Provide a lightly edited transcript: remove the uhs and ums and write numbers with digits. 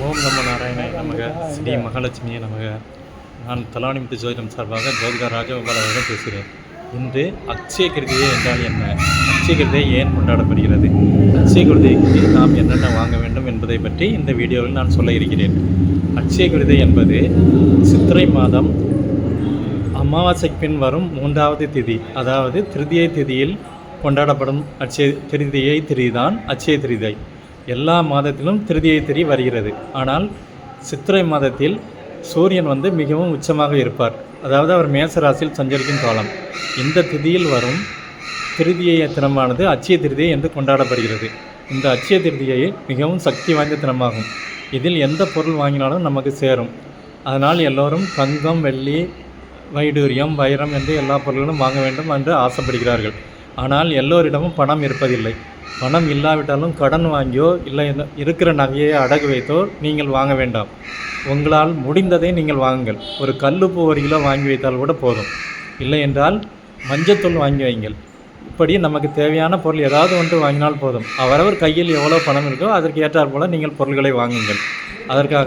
ஓம் நமோ நாராயணாய நமக. ஸ்ரீ மகாலட்சுமியே நமக. நான் தலானிமுத்து ஜோதிடம் சார்பாக ஜோதிடர் ராஜகோபால் அவர்கள் பேசுகிறேன். இன்று அக்ஷய கிருதியை என்றால் என்ன? அக்ஷய கிருதியை ஏன் கொண்டாடப்படுகிறது? அக்ஷய கிருதிக்கு நாம் என்னென்ன வாங்க வேண்டும் என்பதை பற்றி இந்த வீடியோவில் நான் சொல்ல இருக்கிறேன். அக்ஷய கிருதி என்பது சித்திரை மாதம் அமாவாசைக்கு பின் வரும் 3வது திதி, அதாவது திருதியை திதியில் கொண்டாடப்படும் திருதியை திதிதான் அட்சய திருதை. எல்லா மாதத்திலும் திருதியை திதி வருகிறது. ஆனால் சித்திரை மாதத்தில் சூரியன் மிகவும் உச்சமாக இருப்பார். அதாவது அவர் மேச ராசியில் சஞ்சரிக்கும் காலம். இந்த திதியில் வரும் திருதியை தினமானது அட்சய திருதியை என்று கொண்டாடப்படுகிறது. இந்த அட்சய திருதியை மிகவும் சக்தி வாய்ந்த தினமாகும். இதில் எந்த பொருள் வாங்கினாலும் நமக்கு சேரும். அதனால் எல்லோரும் தங்கம், வெள்ளி, வைடூரியம், வைரம் என்று எல்லா பொருள்களும் வாங்க வேண்டும் என்று ஆசைப்படுகிறார்கள். ஆனால் எல்லோரிடமும் பணம் இருப்பதில்லை. பணம் இல்லாவிட்டாலும் கடன் வாங்கியோ இல்லை இருக்கிற நகையை அடகு வைத்தோ நீங்கள் வாங்க வேண்டாம். உங்களால் முடிந்ததை நீங்கள் வாங்குங்கள். ஒரு கல்லுப்பு 1 கிலோ வாங்கி வைத்தால் கூட போதும். இல்லை என்றால் மஞ்சத்தூள் வாங்கி வைங்கள். இப்படி நமக்கு தேவையான பொருள் ஏதாவது ஒன்று வாங்கினால் போதும். அவரவர் கையில் எவ்வளோ பணம் இருக்கோ அதற்கு ஏற்றாற் போல நீங்கள் பொருள்களை வாங்குங்கள். அதற்காக